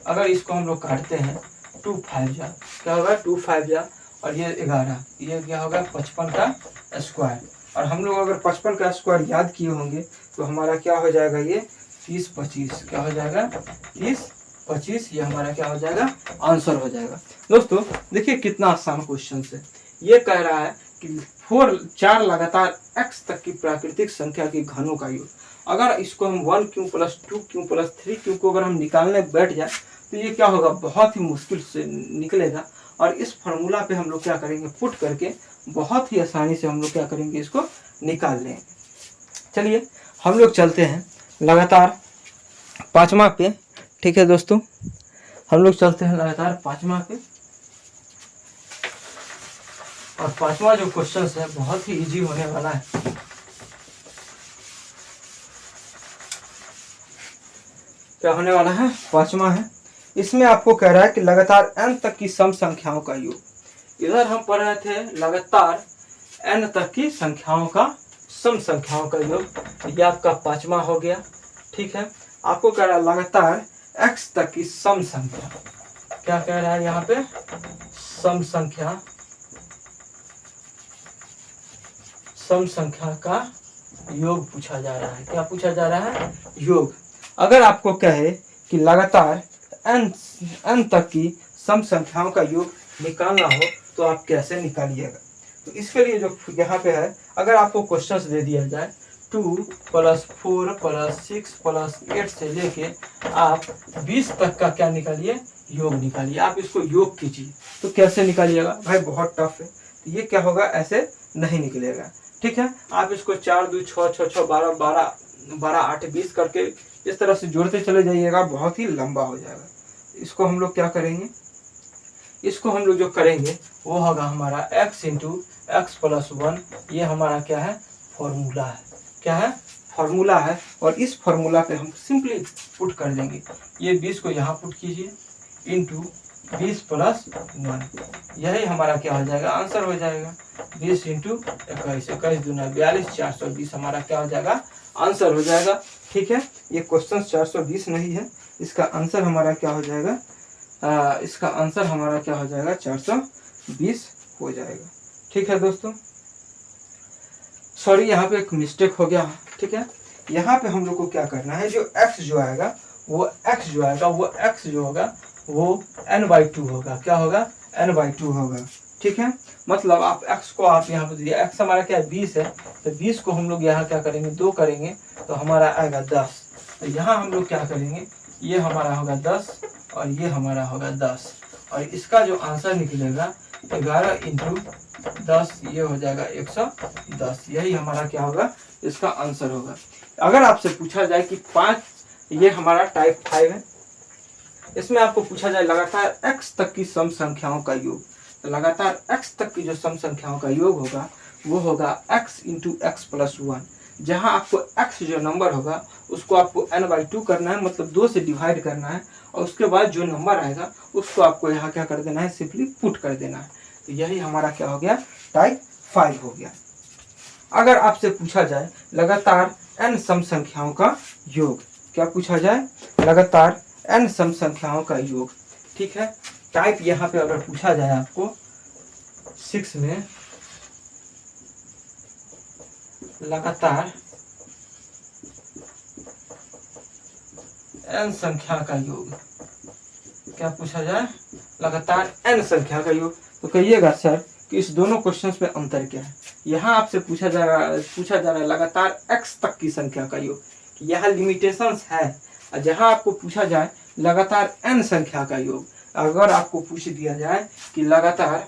अगर इसको हम लोग काटते हैं 2 5 जा, क्या होगा 2 5 जा और ये 11, ये क्या होगा 55 का स्क्वायर। और हम लोग अगर 55 का स्क्वायर याद किए होंगे तो हमारा क्या हो जाएगा, ये 30 25 क्या हो जाएगा, 30 25, ये हमारा क्या हो जाएगा, आंसर हो जाएगा। दोस्तों देखिए कितना आसान क्वेश्चन है। ये कह रहा है कि 4 लगातार x तक की प्राकृतिक संख्या के घनों का योग। अगर इसको हम 1 Q plus 2 Q plus 3 Q को अगर हम निकालने बैठ जाए तो ये क्या होगा, बहुत ही मुश्किल से निकलेगा। और इस फार्मूला पे हम लोग क्या करेंगे, पुट करके बहुत ही आसानी से हम लोग क्या करेंगे, इसको निकाल लेंगे। चलिए हम लोग चलते हैं लगातार 5वां पे। ठीक है दोस्तों, हम लोग चलते हैं लगातार 5वां पे। और 5वां जो क्वेश्चन है बहुत ही इजी होने वाला है। क्या होने वाला है, 5वां है। इसमें आपको कह रहा है कि लगातार n तक की सम संख्याओं का योग। इधर हम पढ़ रहे थे लगातार n तक की संख्याओं का सम संख्याओं का योग। ये आपका 5वां हो गया। ठीक है, आपको कह रहा है लगातार x तक की सम संख्या। क्या कह रहा है यहाँ पे, सम संख्या, सम संख्या का योग पूछा जा रहा है। क्या पूछा जा रहा है, योग। अगर आपको कहे कि लगातार n तक की सम संख्याओं का योग निकालना हो तो आप कैसे निकालिएगा। तो इसके लिए जो यहाँ पे है, अगर आपको क्वेश्चंस दे दिया जाए 2 + 4 + 6 + 8 से लेके आप 20 तक का क्या निकालिए, योग निकालिए। आप इसको योग कीजिए तो कैसे निकालिएगा भाई, बहुत टफ है। तो ये क्या होगा, ऐसे नहीं निकलेगा। ठीक है, आप इसको 4 2 6 6 6 12 12 12 8 20 करके इस तरह से जोड़ते चले जाइएगा, बहुत ही लंबा हो जाएगा। इसको हम लोग क्या करेंगे, इसको हम लोग जो करेंगे वो होगा हमारा x × x + 1। ये हमारा क्या है, फॉर्मूला है। क्या है, फॉर्मूला है। और इस फॉर्मूला पे हम सिंपली पुट कर देंगे। ये 20 को यहाँ पुट कीजिए इंटू 20 + 1, यही हमारा क्या हो जाएगा, आंसर हो जाएगा। 20 × 21, 21 दूना 42, 420 हमारा क्या हो जाएगा, आंसर हो जाएगा। ठीक है, ये क्वेश्चन 420 नहीं है, इसका आंसर हमारा क्या हो जाएगा, इसका आंसर हमारा क्या हो जाएगा, 420 हो जाएगा। ठीक है दोस्तों, सॉरी यहाँ पे एक मिस्टेक हो गया। ठीक है, यहाँ पे हम लोग को क्या करना है, जो x जो आएगा वो x जो आएगा वो x जो होगा वो n/2 होगा। क्या होगा, n/2 होगा। ठीक है, मतलब आप x को आप यहाँ पे दिया, x हमारा क्या है 20 है, तो 20 को हम लोग यहाँ क्या करेंगे, 2 करेंगे तो हमारा आएगा 10। तो यहाँ हम लोग क्या करेंगे, ये हमारा होगा 10 और ये हमारा होगा 10, और इसका जो आंसर निकलेगा 11 × 10, ये हो जाएगा 110। यही हमारा क्या होगा, इसका आंसर होगा। अगर आपसे पूछा जाए कि 5, ये हमारा टाइप 5 है, इसमें आपको पूछा जाए लगातार x तक की सम संख्याओं का योग। तो लगातार x तक की जो सम संख्याओं का योग होगा वो होगा x × x + 1। जहां आपको x जो नंबर होगा उसको आपको n/2 करना है, मतलब 2 से डिवाइड करना है, और उसके बाद जो नंबर आएगा उसको आपको यहाँ क्या कर देना है, सिंपली पुट कर देना है। तो यही हमारा क्या हो गया, टाइप 5 हो गया। अगर आपसे पूछा जाए लगातार n सम संख्याओं का योग, क्या पूछा जाए, लगातार n सम संख्याओं का योग। ठीक है, टाइप यहाँ पे अगर पूछा जाए आपको 6 में लगातार n संख्या का योग, क्या पूछा जाए, लगातार n संख्या का योग, तो कहिएगा सर कि इस दोनों क्वेश्चंस में अंतर क्या है। यहाँ आपसे पूछा जा रहा है लगातार x तक की संख्या का योग, यहाँ लिमिटेशंस है। जहाँ आपको पूछा जाए लगातार n संख्या का योग, अगर आपको पूछ दिया जाए कि लगातार,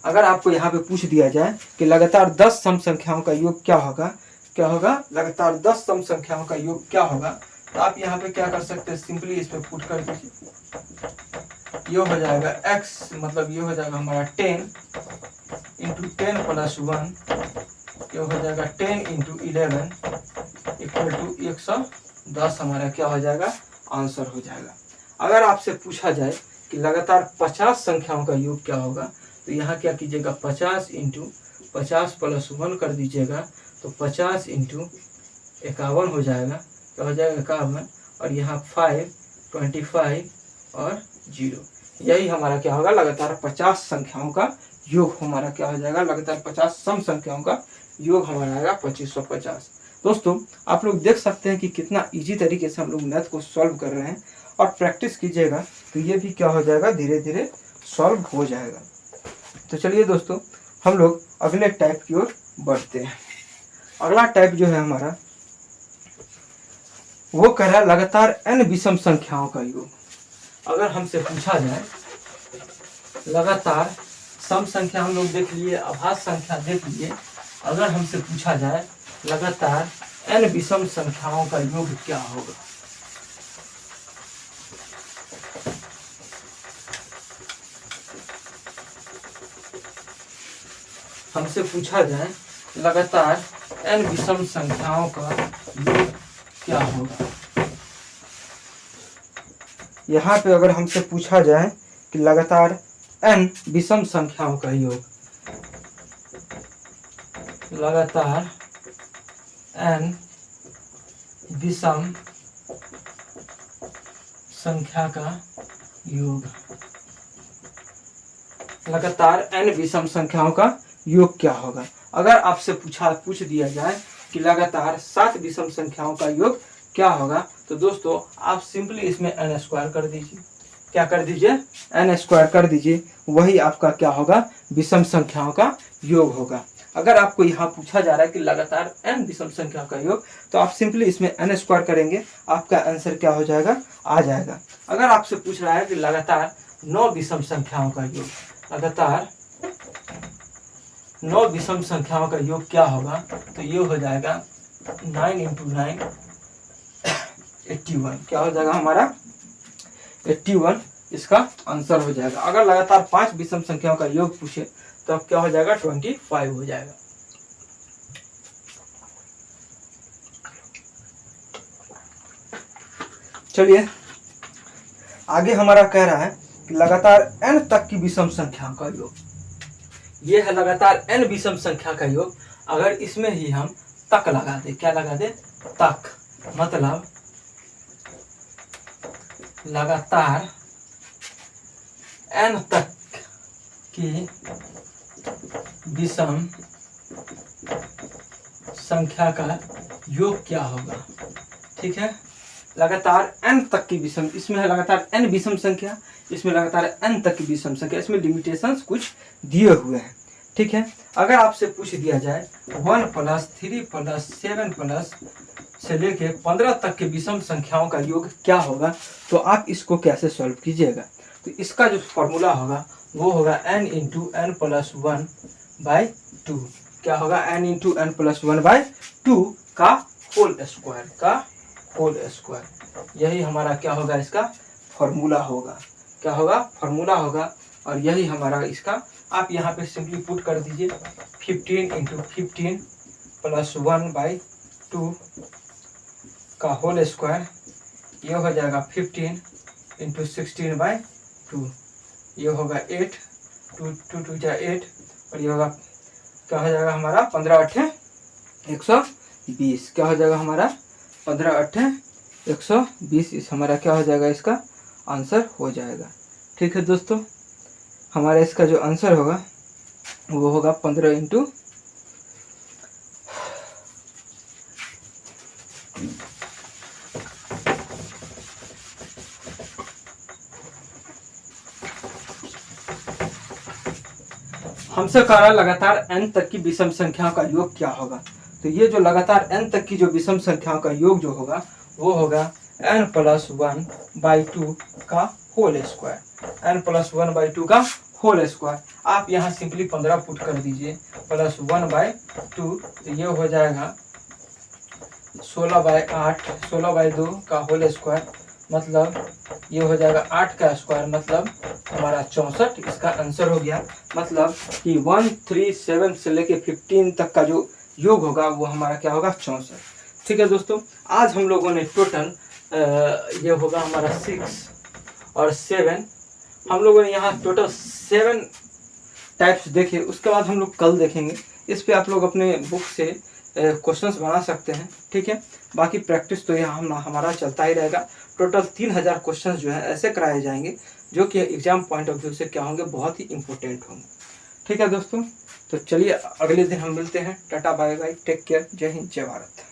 अगर आपको यहाँ पे पूछ दिया जाए कि लगातार 10 सम संख्याओं का योग क्या होगा, क्या होगा, लगातार 10 सम संख्याओं का योग क्या होगा, तो आप यहाँ पे क्या कर सकते हैं, सिंपली इस पे पुट कर दीजिए। ये हो जाएगा x, मतलब ये हो जाएगा हमारा 10 × 10 + 1, ये हो जाएगा 10 × 11 = 110 हमारा क्या हो जाएगा, आंसर हो जाएगा। अगर आपसे पूछा जाए कि लगातार 50 संख्याओं का योग क्या होगा, तो यहाँ क्या कीजिएगा, 50 × 50 + 1 कर दीजिएगा, तो 50 × 51 हो जाएगा, क्या हो जाएगा, 51, और यहाँ 5 25 और 0, यही हमारा क्या होगा, लगातार 50 संख्याओं का योग हमारा क्या हो जाएगा, लगातार 50 सम संख्याओं का योग हमारा आएगा 2550। दोस्तों आप लोग देख सकते हैं कि कितना इजी तरीके से हम लोग मैथ को सॉल्व कर रहे हैं, और प्रैक्टिस कीजिएगा तो ये भी क्या हो जाएगा, धीरे धीरे सॉल्व हो जाएगा। तो चलिए दोस्तों हम लोग अगले टाइप की ओर बढ़ते हैं। अगला टाइप जो है हमारा वो कह रहा है लगातार n विषम संख्याओं का योग। अगर हमसे पूछा जाए लगातार सम संख्या हम लोग देख लिए, अभाज्य संख्या देख लिए, अगर हमसे पूछा जाए लगातार n विषम संख्याओं का योग क्या होगा। हमसे पूछा जाए लगातार n विषम संख्याओं का योग क्या होगा। यहाँ पे अगर हमसे पूछा जाए कि लगातार n विषम संख्याओं का योग, लगातार n विषम संख्या का योग, लगातार n विषम संख्याओं का योग क्या होगा। अगर आपसे पूछ दिया जाए कि लगातार 7 विषम संख्याओं का योग क्या होगा, तो दोस्तों आप सिंपली इसमें n स्क्वायर कर दीजिए। क्या कर दीजिए, n स्क्वायर कर दीजिए, वही आपका क्या होगा, विषम संख्याओं का योग होगा। अगर आपको यहाँ पूछा जा रहा है कि लगातार n विषम संख्या का योग, तो आप सिंपली इसमें n स्क्वायर करेंगे, आपका आंसर क्या हो जाएगा, आ जाएगा। अगर आपसे पूछ रहा है कि लगातार 9 विषम संख्याओं का योग, लगातार 9 विषम संख्याओं का योग क्या होगा, तो ये हो जाएगा 9 × 9 81। क्या हो जाएगा हमारा 81, इसका आंसर हो जाएगा। अगर लगातार 5 विषम संख्याओं का योग पूछे तो अब क्या हो जाएगा, 25 हो जाएगा। चलिए आगे हमारा कह रहा है कि लगातार n तक की विषम संख्याओं का योग। ये है लगातार n विषम संख्या का योग। अगर इसमें ही हम तक लगा दे, क्या लगा दे, तक, मतलब लगातार n तक की विषम संख्या का योग क्या होगा। ठीक है, लगातार n तक की विषम, इसमें है लगातार n विषम संख्या, इसमें लगातार n तक की विषम संख्या, इसमें लिमिटेशंस कुछ दिए हुए हैं। ठीक है, अगर आपसे पूछ दिया जाए 1 + 3 + 7 प्लस से लेके 15 तक के विषम संख्याओं का योग क्या होगा, तो आप इसको कैसे सॉल्व कीजिएगा। तो इसका जो फॉर्मूला होगा वो होगा n × n + 1/2। क्या होगा, n × n + 1/2 का होल स्क्वायर। यही हमारा क्या होगा, इसका फॉर्मूला होगा। क्या होगा, फॉर्मूला होगा। और यही हमारा इसका, आप यहाँ पे सिंपली पुट कर दीजिए 15 × 15 + 1/2 का होल स्क्वायर। ये हो जाएगा 15 × 16/2, ये होगा 8, 2 × 2 = 8, और ये होगा क्या हो जाएगा हमारा 15 × 8 120। क्या हो जाएगा हमारा 15 × 8 120, इस हमारा क्या हो जाएगा, इसका आंसर हो जाएगा। ठीक है दोस्तों, हमारा इसका जो आंसर होगा वो होगा 15 × हमसे कह रहा है लगातार n तक की विषम संख्याओं का योग क्या होगा। तो ये जो लगातार n तक की जो विषम संख्याओं का योग जो होगा वो होगा n + 1/2 का होल स्क्वायर। n + 1/2 का होल स्क्वायर। आप यहाँ सिंपली 15 पुट कर दीजिए प्लस 1/2, तो ये हो जाएगा 16/8, 16/2 का होल स्क्वायर, मतलब ये हो जाएगा 8 का स्क्वायर, मतलब हमारा 64। इसका आंसर हो गया। मतलब कि 137 से लेके 15 तक का जो योग होगा वो हमारा क्या होगा, 64। ठीक है दोस्तों, आज हम लोगों ने टोटल ये होगा हमारा 6 और 7, हम लोगों ने यहाँ टोटल 7 टाइप्स देखे। उसके बाद हम लोग कल देखेंगे। इस पे आप लोग अपने बुक से क्वेश्चंस बना सकते हैं। ठीक है, बाकी प्रैक्टिस तो यहाँ हमारा चलता ही रहेगा। टोटल 3000 क्वेश्चंस जो है ऐसे कराए जाएंगे जो कि एग्जाम पॉइंट ऑफ व्यू से क्या होंगे, बहुत ही इंपॉर्टेंट होंगे। ठीक। ठीक है दोस्तों, तो चलिए अगले दिन हम मिलते हैं। Tata bye bye, take care, जय हिंद जय भारत।